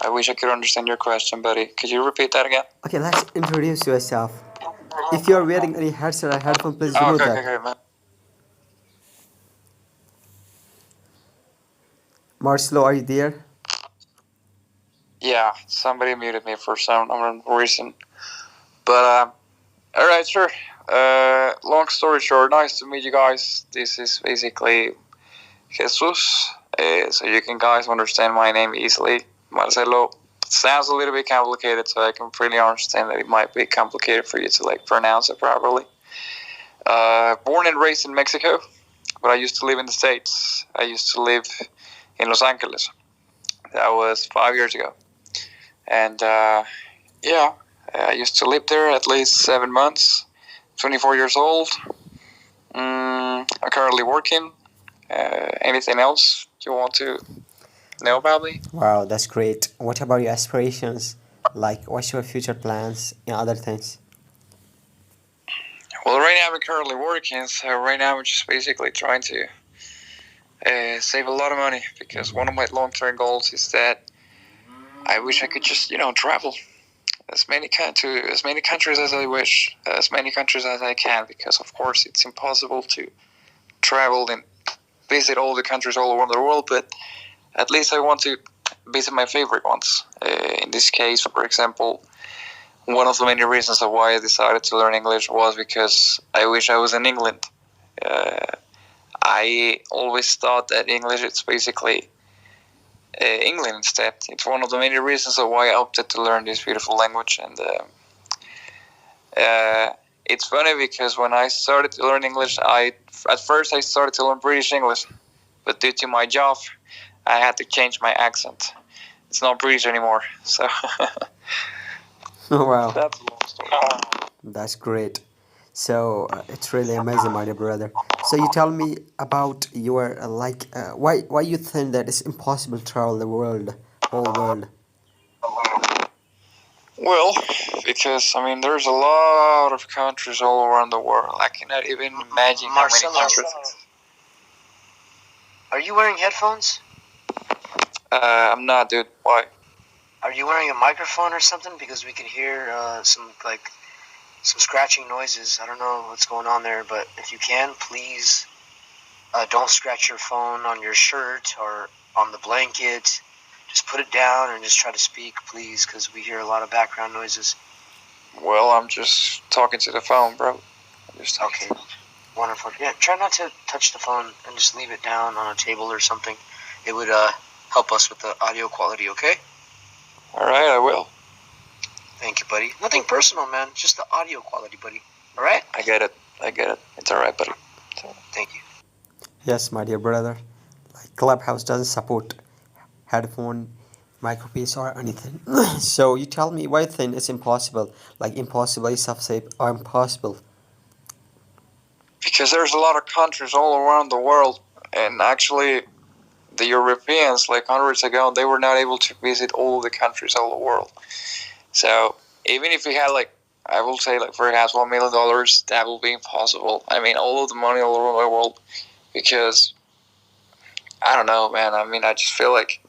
I wish I could understand your question, buddy. Could you repeat that again? Okay, let's introduce yourself. If you're wearing any headset or headphone, please Oh, remove okay, that. okay, okay, man. Marcelo, are you there? Yeah, somebody muted me for some reason. But, alright, sure. Long story short, nice to meet you guys. This is basically Jesus. So you can guys understand my name easily. Marcelo sounds a little bit complicated, so I can pretty understand that it might be complicated for you to like pronounce it properly. Born and raised in Mexico, but I used to live in the States. I used to live in Los Angeles. That was 5 years ago. And yeah, I used to live there at least 7 months. 24 years old. I'm currently working. Anything else you want to know about me? Wow, that's great. What about your aspirations? Like, what's your future plans and other things? Well, right now I'm currently working, so right now I'm just basically trying to save a lot of money because one of my long-term goals is that I wish I could just, travel as many countries as I wish, as many countries as I can, because of course it's impossible to travel and visit all the countries all over the world, but at least I want to visit my favorite ones. In this case, for example, one of the many reasons of why I decided to learn English was because I wish I was in England. I always thought that English is basically England instead. It's one of the many reasons of why I opted to learn this beautiful language. And it's funny because when I started to learn English, at first I started to learn British English, but due to my job, I had to change my accent. It's not British anymore, so Oh, wow. that's a long story. That's great. So it's really amazing, my dear brother. So you tell me about your why you think that it's impossible to travel the world, whole world. Well, because there's a lot of countries all around the world. I cannot even imagine how many Marcelo, countries. are you wearing headphones? I'm not, dude. Why? Are you wearing a microphone or something? Because we can hear some scratching noises. I don't know what's going on there, but if you can, please don't scratch your phone on your shirt or on the blanket. Just put it down and just try to speak, please, because we hear a lot of background noises. Well, I'm just talking to the phone, bro. Okay, wonderful. Yeah, try not to touch the phone and just leave it down on a table or something. It would help us with the audio quality, okay? All right, I will. Thank you, buddy. Nothing personal, man. Just the audio quality, buddy. All right? I get it. It's all right, buddy. Thank you. Yes, my dear brother. Like Clubhouse doesn't support headphone, micropiece, or anything. So you tell me why you think it's impossible. Like impossible is safe or impossible. Because there's a lot of countries all around the world, and actually, the Europeans, like hundreds ago, they were not able to visit all the countries all over the world. So even if we had I will say perhaps $1 million, that will be impossible. All of the money all over the world, because I don't know, man. I just feel like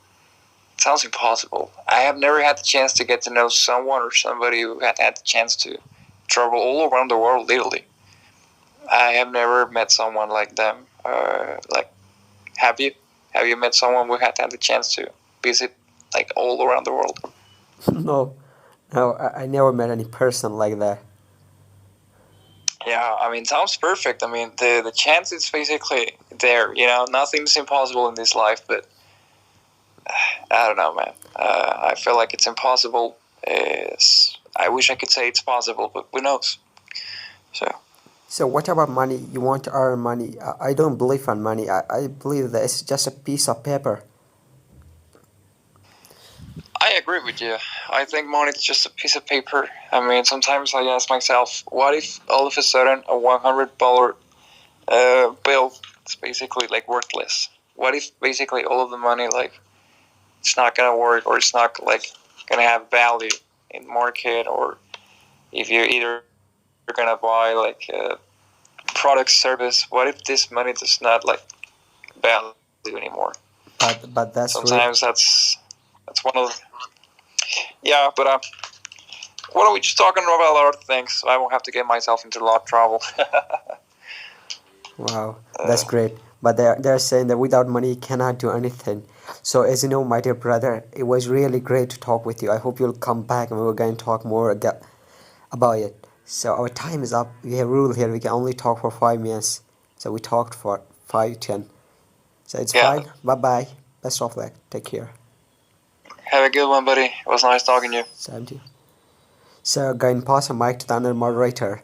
it sounds impossible. I have never had the chance to get to know someone or somebody who had the chance to travel all around the world, literally. I have never met someone like them. Have you? Have you met someone who had the chance to visit all around the world? No, I never met any person like that. Yeah, it sounds perfect. The chance is basically there. Nothing's impossible in this life, but I don't know, man. I feel like it's impossible. I wish I could say it's possible, but who knows? So what about money? You want to earn money. I don't believe in money. I believe that it's just a piece of paper. I agree with you. I think money is just a piece of paper. Sometimes I ask myself, what if all of a sudden a $100 bill is basically worthless? What if basically all of the money it's not gonna work, or it's not gonna have value in the market, or if you're either gonna buy a product, service? What if this money does not value anymore? But that's sometimes that's one of the, Yeah, but why don't we just talking about other things? I won't have to get myself into a lot of trouble. Wow, that's great. But they're saying that without money you cannot do anything. So as you know, my dear brother, it was really great to talk with you. I hope you'll come back and we're going to talk more about it. So our time is up. We have a rule here. We can only talk for 5 minutes. So we talked for 5, 10. So it's Yeah. fine. Bye bye. Best of luck. Take care. Have a good one, buddy. It was nice talking to you. Same to you. So going to pass the mic to the other moderator.